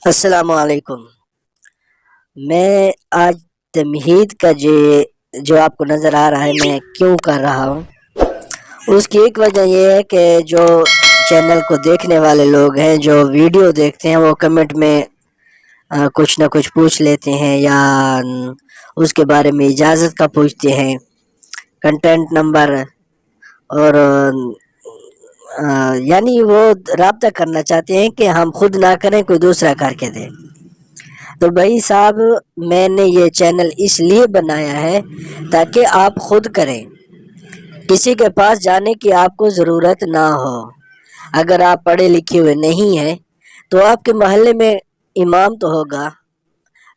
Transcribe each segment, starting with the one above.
السلام علیکم۔ میں آج تمہید کا جو آپ کو نظر آ رہا ہے میں کیوں کر رہا ہوں، اس کی ایک وجہ یہ ہے کہ جو چینل کو دیکھنے والے لوگ ہیں، جو ویڈیو دیکھتے ہیں، وہ کمنٹ میں کچھ نہ کچھ پوچھ لیتے ہیں یا اس کے بارے میں اجازت کا پوچھتے ہیں، کنٹینٹ نمبر، اور یعنی وہ رابطہ کرنا چاہتے ہیں کہ ہم خود نہ کریں، کوئی دوسرا کر کے دے۔ تو بھائی صاحب، میں نے یہ چینل اس لیے بنایا ہے تاکہ آپ خود کریں، کسی کے پاس جانے کی آپ کو ضرورت نہ ہو۔ اگر آپ پڑھے لکھے ہوئے نہیں ہیں تو آپ کے محلے میں امام تو ہوگا،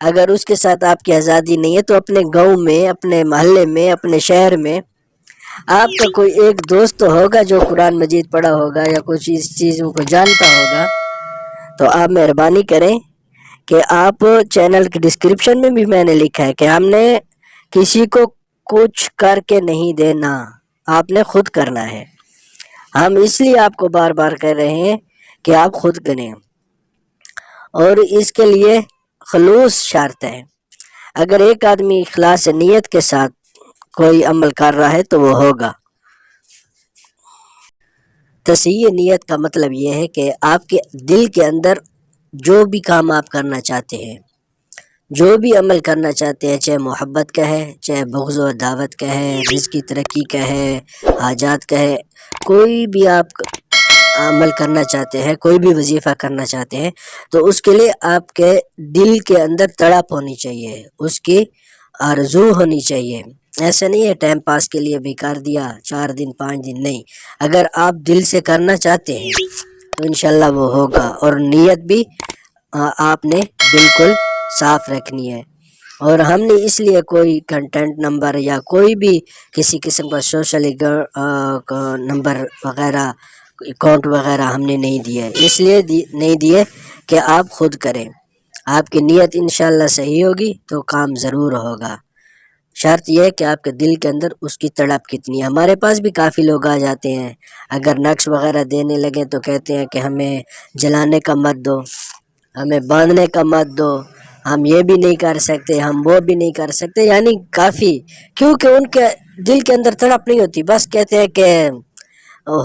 اگر اس کے ساتھ آپ کی آزادی نہیں ہے تو اپنے گاؤں میں، اپنے محلے میں، اپنے شہر میں آپ کا کوئی ایک دوست تو ہوگا جو قرآن مجید پڑھا ہوگا یا کچھ اس چیزوں کو جانتا ہوگا۔ تو آپ مہربانی کریں کہ آپ چینل کی ڈسکرپشن میں بھی میں نے لکھا ہے کہ ہم نے کسی کو کچھ کر کے نہیں دینا، آپ نے خود کرنا ہے۔ ہم اس لیے آپ کو بار بار کہہ رہے ہیں کہ آپ خود کریں، اور اس کے لیے خلوص شرط ہے۔ اگر ایک آدمی اخلاص نیت کے ساتھ کوئی عمل کر رہا ہے تو وہ ہوگا۔ تصحیح نیت کا مطلب یہ ہے کہ آپ کے دل کے اندر جو بھی کام آپ کرنا چاہتے ہیں، جو بھی عمل کرنا چاہتے ہیں، چاہے محبت کا ہے، چاہے بغض و دعوت کا ہے، رزق کی ترقی کا ہے، حاجات کا ہے، کوئی بھی آپ عمل کرنا چاہتے ہیں، کوئی بھی وظیفہ کرنا چاہتے ہیں، تو اس کے لیے آپ کے دل کے اندر تڑپ ہونی چاہیے، اس کی آرزو ہونی چاہیے۔ ایسا نہیں ہے ٹائم پاس کے لیے بھی کر دیا 4 دن 5 دن، نہیں، اگر آپ دل سے کرنا چاہتے ہیں تو انشاءاللہ وہ ہوگا۔ اور نیت بھی آپ نے بالکل صاف رکھنی ہے۔ اور ہم نے اس لیے کوئی کنٹینٹ نمبر یا کوئی بھی کسی قسم کا سوشل نمبر وغیرہ، اکاؤنٹ وغیرہ ہم نے نہیں دیے، اس لیے نہیں دیے کہ آپ خود کریں۔ آپ کی نیت انشاءاللہ صحیح ہوگی تو کام ضرور ہوگا۔ شرط یہ ہے کہ آپ کے دل کے اندر اس کی تڑپ کتنی ہے۔ ہمارے پاس بھی کافی لوگ آ جاتے ہیں، اگر نقش وغیرہ دینے لگے تو کہتے ہیں کہ ہمیں جلانے کا مت دو، ہمیں باندھنے کا مت دو، ہم یہ بھی نہیں کر سکتے، ہم وہ بھی نہیں کر سکتے، یعنی کافی، کیونکہ ان کے دل کے اندر تڑپ نہیں ہوتی، بس کہتے ہیں کہ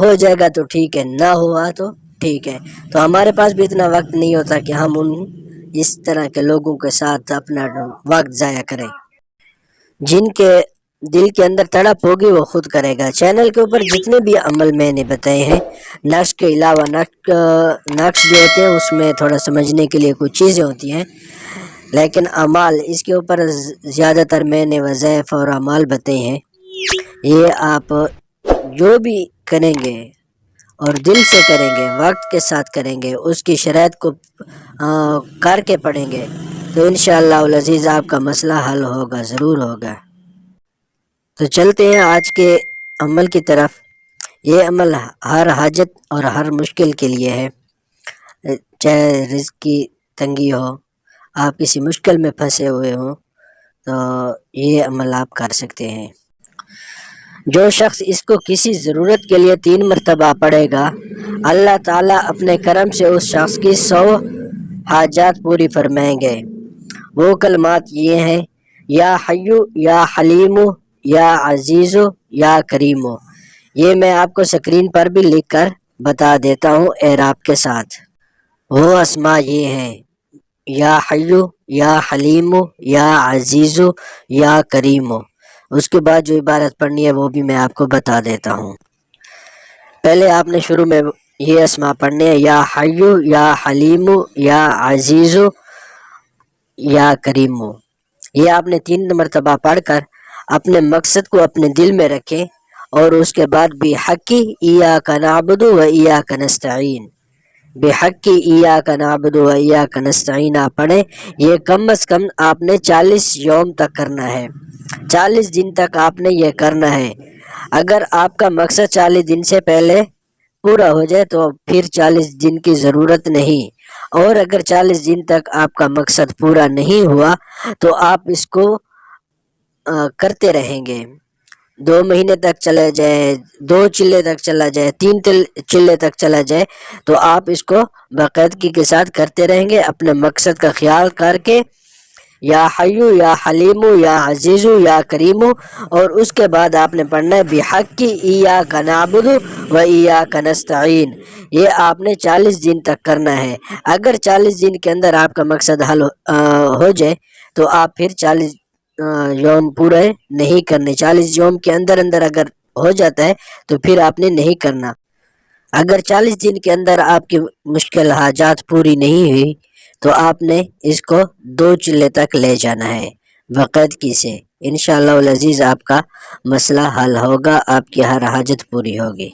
ہو جائے گا تو ٹھیک ہے، نہ ہوا تو ٹھیک ہے۔ تو ہمارے پاس بھی اتنا وقت نہیں ہوتا کہ ہم اس طرح کے لوگوں کے ساتھ اپنا وقت ضائع کریں۔ جن کے دل کے اندر تڑپ ہوگی وہ خود کرے گا۔ چینل کے اوپر جتنے بھی عمل میں نے بتائے ہیں، نقش کے علاوہ، نقش جو ہوتے ہیں اس میں تھوڑا سمجھنے کے لیے کچھ چیزیں ہوتی ہیں، لیکن اعمال اس کے اوپر زیادہ تر میں نے وظائف اور اعمال بتائے ہیں۔ یہ آپ جو بھی کریں گے اور دل سے کریں گے، وقت کے ساتھ کریں گے، اس کی شرائط کو کر کے پڑھیں گے تو انشاءاللہ العزیز آپ کا مسئلہ حل ہوگا، ضرور ہوگا۔ تو چلتے ہیں آج کے عمل کی طرف۔ یہ عمل ہر حاجت اور ہر مشکل کے لیے ہے، چاہے رزق کی تنگی ہو، آپ کسی مشکل میں پھنسے ہوئے ہوں تو یہ عمل آپ کر سکتے ہیں۔ جو شخص اس کو کسی ضرورت کے لیے 3 مرتبہ پڑھے گا، اللہ تعالیٰ اپنے کرم سے اس شخص کی 100 حاجات پوری فرمائیں گے۔ وہ کلمات یہ ہیں: یا حیو یا حلیمو یا عزیزو یا کریمو۔ یہ میں آپ کو سکرین پر بھی لکھ کر بتا دیتا ہوں اعراب کے ساتھ۔ وہ اسماء یہ ہیں: یا حیو یا حلیمو یا عزیزو یا کریمو۔ اس کے بعد جو عبارت پڑھنی ہے وہ بھی میں آپ کو بتا دیتا ہوں۔ پہلے آپ نے شروع میں یہ اسماء پڑھنے ہیں: یا حیو یا حلیمو یا عزیزو یا کریمو۔ یہ آپ نے 3 مرتبہ پڑھ کر اپنے مقصد کو اپنے دل میں رکھیں، اور اس کے بعد بحق ایاک نعبد و ایاک نستعین، بحق ایاک نعبد و ایاک نستعین آپ پڑھیں۔ یہ کم از کم آپ نے 40 یوم تک کرنا ہے، 40 دن تک آپ نے یہ کرنا ہے۔ اگر آپ کا مقصد 40 دن سے پہلے پورا ہو جائے تو پھر 40 دن کی ضرورت نہیں، اور اگر 40 دن تک آپ کا مقصد پورا نہیں ہوا تو آپ اس کو کرتے رہیں گے، 2 مہینے تک چلا جائے، 2 چلے تک چلا جائے، 3 چلے تک چلا جائے، تو آپ اس کو باقاعدگی کے ساتھ کرتے رہیں گے اپنے مقصد کا خیال کر کے، یا حیو یا حلیمو یا عزیزو یا کریمو. اور اس کے بعد آپ نے پڑھنا ہے بحق ایاک نعبد و ایاک نستعین. یہ آپ نے 40 دن تک کرنا ہے. اگر 40 دن کے اندر آپ کا مقصد حل ہو جائے تو آپ پھر 40 یوم پورے نہیں کرنے. 40 یوم کے اندر اندر اگر ہو جاتا ہے تو پھر آپ نے نہیں کرنا. اگر 40 دن کے اندر آپ کی مشکل حاجات پوری نہیں ہوئی تو آپ نے اس کو 2 چلے تک لے جانا ہے باقاعدگی سے. انشاءاللہ العزیز آپ کا مسئلہ حل ہوگا، آپ کی ہر حاجت پوری ہوگی.